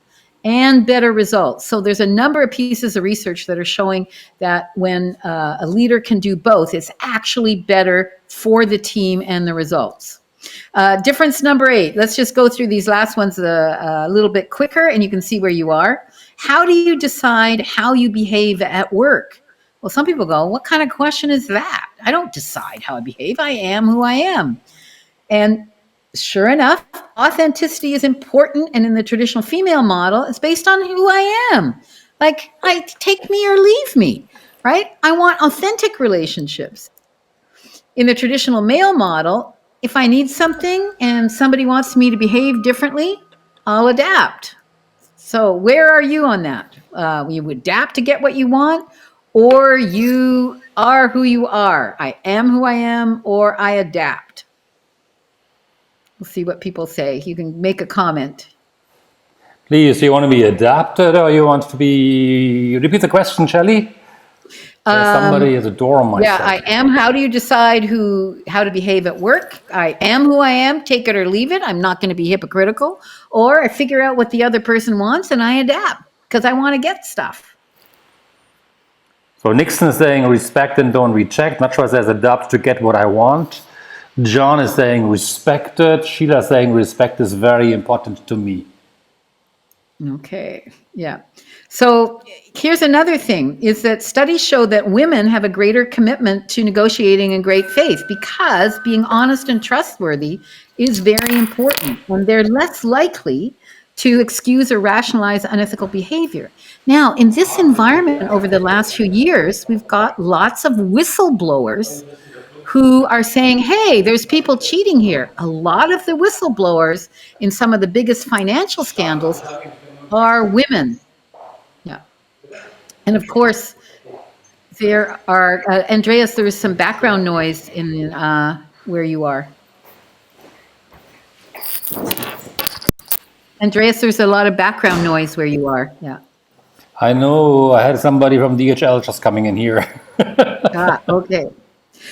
and better results. So there's a number of pieces of research that are showing that when a leader can do both, it's actually better for the team and the results. Difference number 8. Let's just go through these last ones a little bit quicker, and you can see where you are. How do you decide how you behave at work? Well, some people go, what kind of question is that? I don't decide how I behave. I am who I am. And sure enough, authenticity is important. And in the traditional female model, it's based on who I am. Like, take me or leave me, right? I want authentic relationships. In the traditional male model, if I need something and somebody wants me to behave differently, I'll adapt. So where are you on that? You adapt to get what you want, or you are who you are. I am who I am, or I adapt. We'll see what people say. You can make a comment. Please, do you want to be adapted or you want to be... Repeat the question, Shelle? There's somebody at the door on my Yeah, side. I am. How do you decide how to behave at work? I am who I am, take it or leave it. I'm not going to be hypocritical. Or I figure out what the other person wants and I adapt because I want to get stuff. So Nixon is saying respect and don't reject. Natra says adapt to get what I want. John is saying respected. Sheila is saying respect is very important to me. Okay, yeah. So here's another thing, is that studies show that women have a greater commitment to negotiating in great faith because being honest and trustworthy is very important, and they're less likely to excuse or rationalize unethical behavior. Now, in this environment over the last few years, we've got lots of whistleblowers who are saying, hey, there's people cheating here. A lot of the whistleblowers in some of the biggest financial scandals are women. Yeah. And of course, there are, Andreas, there is some background noise in where you are. Andreas, there's a lot of background noise where you are. Yeah. I know. I had somebody from DHL just coming in here. Okay.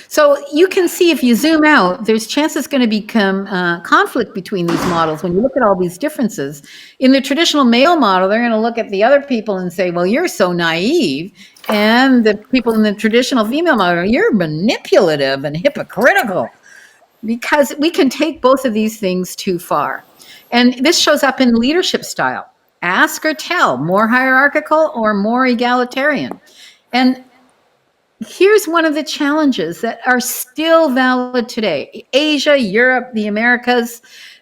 So you can see if you zoom out, there's chances going to become conflict between these models when you look at all these differences. In the traditional male model, they're going to look at the other people and say, well, you're so naive. And the people in the traditional female model, you're manipulative and hypocritical, because we can take both of these things too far. And this shows up in leadership style. Ask or tell, more hierarchical or more egalitarian. And here's one of the challenges that are still valid today. Asia, Europe, the Americas,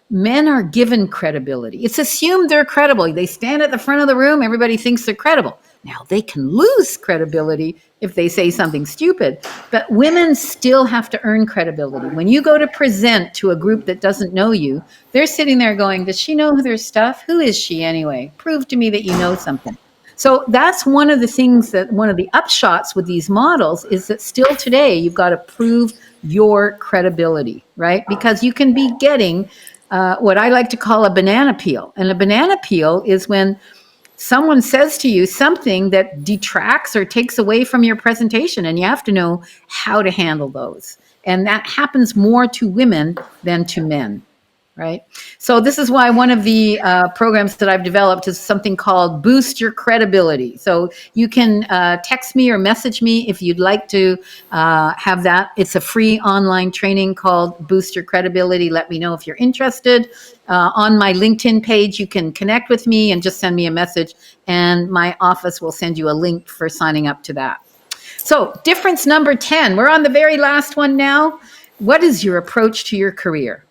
men are given credibility. It's assumed they're credible. They stand at the front of the room, everybody thinks they're credible. Now, they can lose credibility if they say something stupid, but women still have to earn credibility. When you go to present to a group that doesn't know you, they're sitting there going, does she know their stuff? Who is she anyway? Prove to me that you know something. So that's one of the things that one of the upshots with these models is that still today you've got to prove your credibility, right? Because you can be getting what I like to call a banana peel. And a banana peel is when someone says to you something that detracts or takes away from your presentation, and you have to know how to handle those. And that happens more to women than to men. Right. So this is why one of the programs that I've developed is something called Boost Your Credibility. So you can text me or message me if you'd like to have that. It's a free online training called Boost Your Credibility. Let me know if you're interested. On my LinkedIn page, you can connect with me and just send me a message, and my office will send you a link for signing up to that. So difference number 10. We're on the very last one now. What is your approach to your career?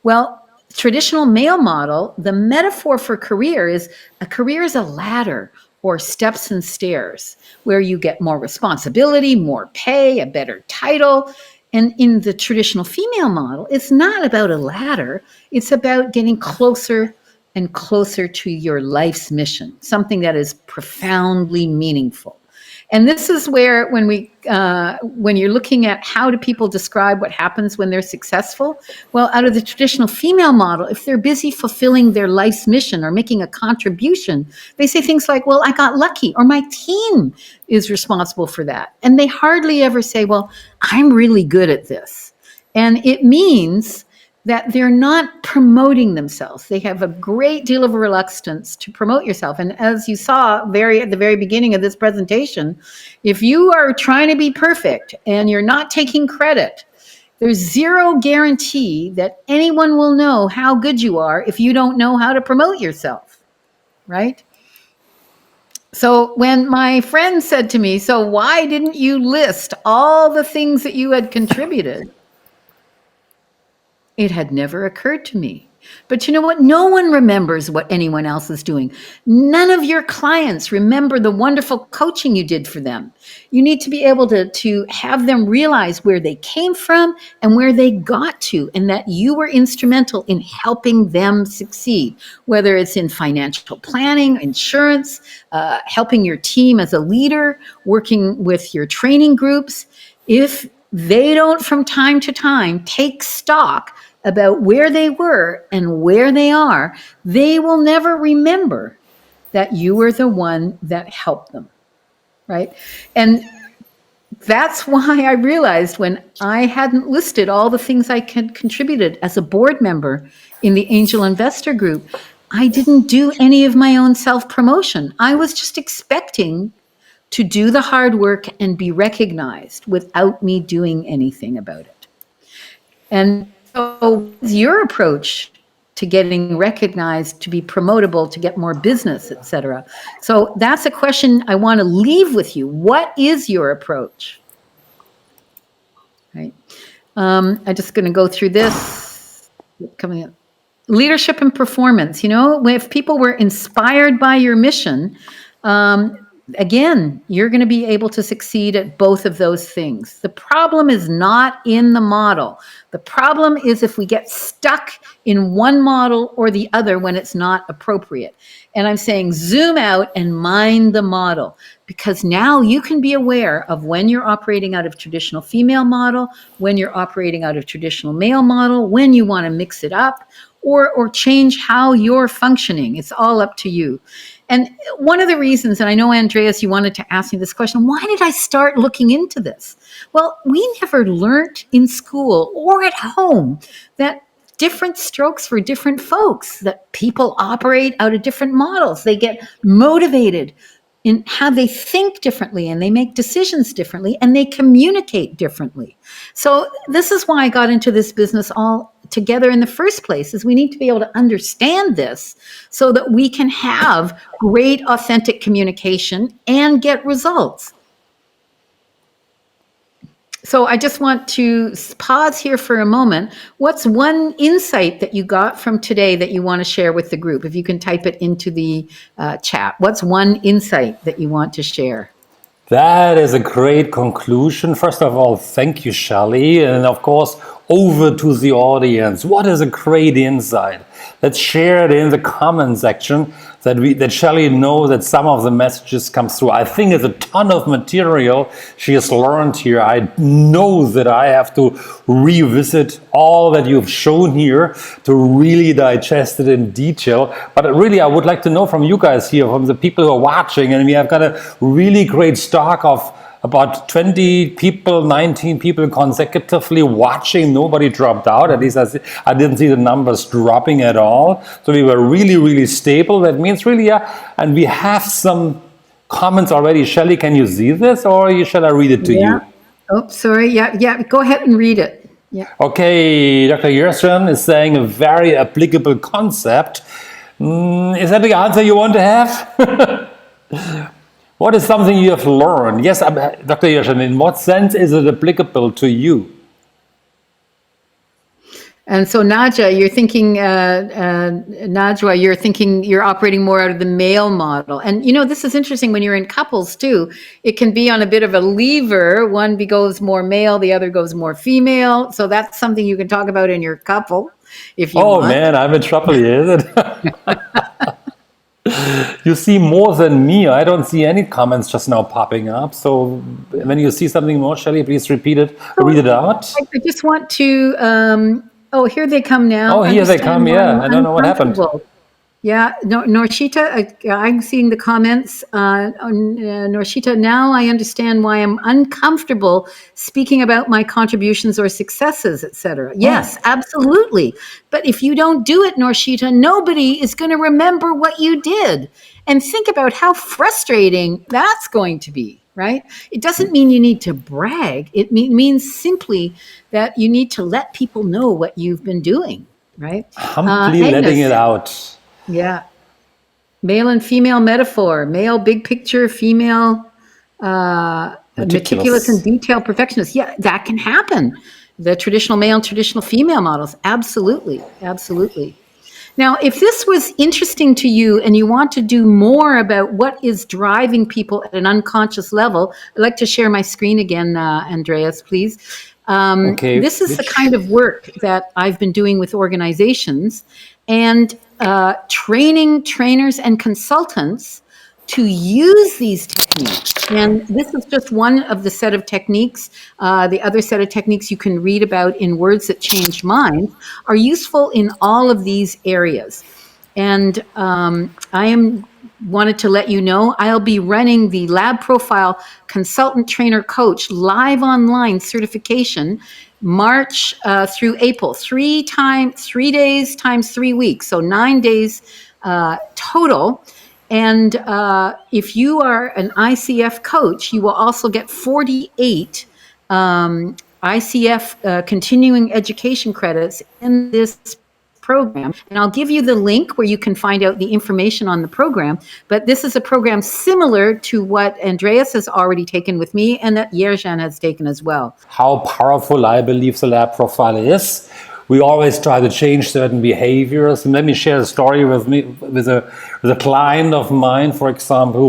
Well, traditional male model, the metaphor for career is a ladder or steps and stairs where you get more responsibility, more pay, a better title. And in the traditional female model, it's not about a ladder. It's about getting closer and closer to your life's mission, something that is profoundly meaningful. And this is where when you're looking at how do people describe what happens when they're successful, well, out of the traditional female model, if they're busy fulfilling their life's mission or making a contribution, they say things like, well, I got lucky, or my team is responsible for that. And they hardly ever say, well, I'm really good at this. And it means that they're not promoting themselves. They have a great deal of reluctance to promote yourself. And as you saw at the very beginning of this presentation, if you are trying to be perfect and you're not taking credit, there's zero guarantee that anyone will know how good you are if you don't know how to promote yourself, right? So when my friend said to me, so why didn't you list all the things that you had contributed? It had never occurred to me. But you know what? No one remembers what anyone else is doing. None of your clients remember the wonderful coaching you did for them. You need to be able to have them realize where they came from and where they got to, and that you were instrumental in helping them succeed, whether it's in financial planning, insurance, helping your team as a leader, working with your training groups. If they don't from time to time take stock about where they were and where they are, they will never remember that you were the one that helped them, right? And that's why I realized when I hadn't listed all the things I had contributed as a board member in the Angel Investor Group, I didn't do any of my own self-promotion. I was just expecting to do the hard work and be recognized without me doing anything about it. And so what's your approach to getting recognized, to be promotable, to get more business, et cetera? So that's a question I want to leave with you. What is your approach? Right. I'm just going to go through this. Coming up. Leadership and performance. You know, if people were inspired by your mission, again, you're going to be able to succeed at both of those things. The problem is not in the model. The problem is if we get stuck in one model or the other when it's not appropriate. And I'm saying zoom out and mind the model, because now you can be aware of when you're operating out of traditional female model, when you're operating out of traditional male model, when you want to mix it up or change how you're functioning. It's all up to you. And one of the reasons, and I know, Andreas, you wanted to ask me this question, why did I start looking into this? Well, we never learned in school or at home that different strokes for different folks, that people operate out of different models. They get motivated in how they think differently, and they make decisions differently, and they communicate differently. So this is why I got into this business all together in the first place, is we need to be able to understand this so that we can have great, authentic communication and get results. So I just want to pause here for a moment. What's one insight that you got from today that you want to share with the group? If you can type it into the chat. What's one insight that you want to share? That is a great conclusion. First of all, thank you, Shelle. And of course, over to the audience. What is a great insight? Let's share it in the comment section that Shelle knows that some of the messages come through. I think it's a ton of material she has learned here. I know that I have to revisit all that you've shown here to really digest it in detail. But really, I would like to know from you guys here, from the people who are watching, and we have got a really great stock of about 20 people, 19 people consecutively watching. Nobody dropped out. At least I didn't see the numbers dropping at all. So we were really, really stable. That means really, yeah. And we have some comments already. Shelle, can you see this, or shall I read it to you? Oh, sorry. Yeah. Go ahead and read it. Yeah. Okay. Dr. Yerson is saying a very applicable concept. Is that the answer you want to have? What is something you have learned? Yes, Dr. Yerson, in what sense is it applicable to you? And so Najwa, you're thinking you're operating more out of the male model. And this is interesting when you're in couples too. It can be on a bit of a lever. One goes more male, the other goes more female. So that's something you can talk about in your couple if you want. Oh man, I'm in trouble here, is it? You see more than me. I don't see any comments just now popping up. So when you see something more, Shelle, please read it out. I just want to, here they come now. Oh, here they come, yeah. I don't know what happened. Yeah, Norshita, I'm seeing the comments. Norshita, now I understand why I'm uncomfortable speaking about my contributions or successes, etc. Yes, absolutely. But if you don't do it, Norshita, nobody is going to remember what you did. And think about how frustrating that's going to be, right? It doesn't mean you need to brag. It means simply that you need to let people know what you've been doing, right? Humbly letting it out. Yeah. Male and female metaphor, male big picture, female meticulous and detailed perfectionist. Yeah, that can happen. The traditional male and traditional female models. Absolutely. Absolutely. Now, if this was interesting to you and you want to do more about what is driving people at an unconscious level, I'd like to share my screen again, Andreas, please. This is the kind of work that I've been doing with organizations and training trainers and consultants to use these techniques. And this is just one of the set of techniques. The other set of techniques you can read about in Words That Change Minds are useful in all of these areas. And wanted to let you know, I'll be running the Lab Profile Consultant Trainer Coach live online certification March through April, 3 days times 3 weeks, so 9 days total. And if you are an ICF coach, you will also get 48 ICF continuing education credits in this program. And I'll give you the link where you can find out the information on the program. But this is a program similar to what Andreas has already taken with me and that Yerjan has taken as well. How powerful I believe the lab profile is. we always try to change certain behaviors. And let me share a story with a client of mine, for example,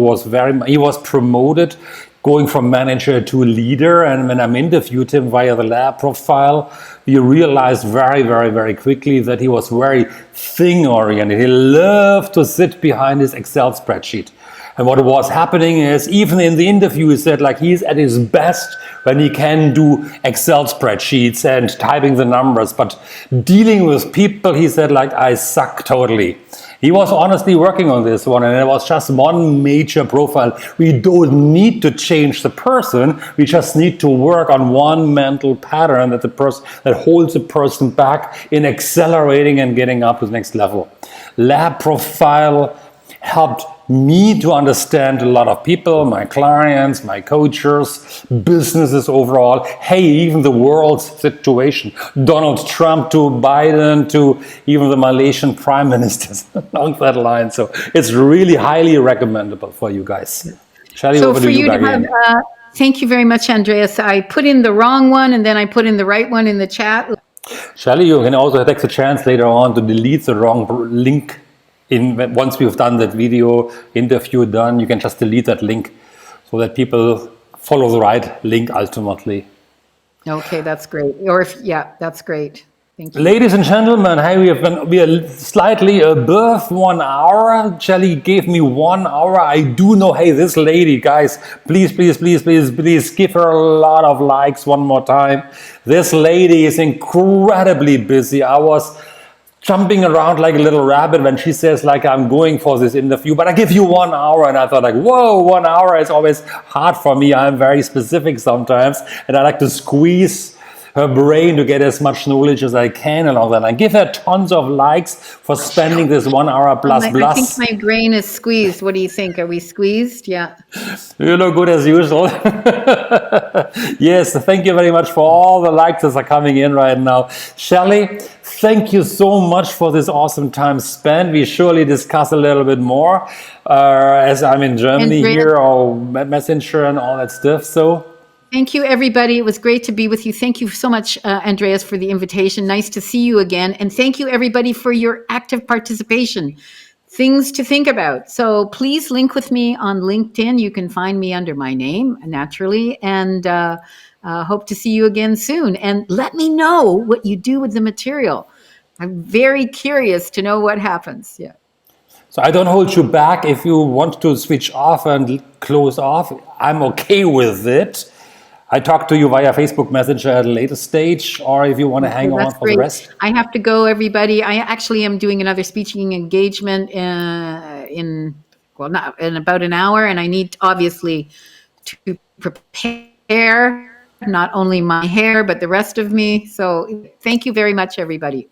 he was promoted, going from manager to leader. And when I interviewed him via the lab profile, we realized very, very, very quickly that he was very thing oriented. He loved to sit behind his Excel spreadsheet. And what was happening is, even in the interview, he said like he's at his best when he can do Excel spreadsheets and typing the numbers. But dealing with people, he said like, I suck totally. He was honestly working on this one, and it was just one major profile. We don't need to change the person. We just need to work on one mental pattern that holds a person back in accelerating and getting up to the next level. Lab profile helped me to understand a lot of people, my clients, my coaches, businesses overall, hey, even the world's situation, Donald Trump to Biden to even the Malaysian prime ministers along that line. So it's really highly recommendable for you guys. Shelle, So over for to you you to back have, again. thank you very much, Andreas. I put in the wrong one and then I put in the right one in the chat. Shelle, you can also take the chance later on to delete the wrong link. Once we've done that video interview done, you can just delete that link so that people follow the right link ultimately. Okay, that's great. Yeah, that's great. Thank you. Ladies and gentlemen, hey, we are slightly above 1 hour. Shelle gave me 1 hour. I do know, hey, this lady, guys, please give her a lot of likes one more time. This lady is incredibly busy. I was jumping around like a little rabbit when she says like, I'm going for this interview, but I give you 1 hour. And I thought like, whoa, 1 hour is always hard for me. I'm very specific sometimes, and I like to squeeze her brain to get as much knowledge as I can and all that. I give her tons of likes for spending this 1 hour plus. I think my brain is squeezed. What do you think? Are we squeezed? Yeah. You look good as usual. Yes, thank you very much for all the likes that are coming in right now. Shelle, thank you so much for this awesome time spent. We surely discuss a little bit more as I'm in Germany here, or Messenger and all that stuff. So thank you, everybody. It was great to be with you. Thank you so much, Andreas, for the invitation. Nice to see you again. And thank you, everybody, for your active participation. Things to think about. So please link with me on LinkedIn. You can find me under my name, naturally. And hope to see you again soon. And let me know what you do with the material. I'm very curious to know what happens. Yeah. So I don't hold you back. If you want to switch off and close off, I'm okay with it. I talk to you via Facebook Messenger at a later stage, or if you want to hang on for the rest. I have to go, everybody. I actually am doing another speaking engagement in about an hour, and I need obviously to prepare not only my hair but the rest of me. So thank you very much, everybody.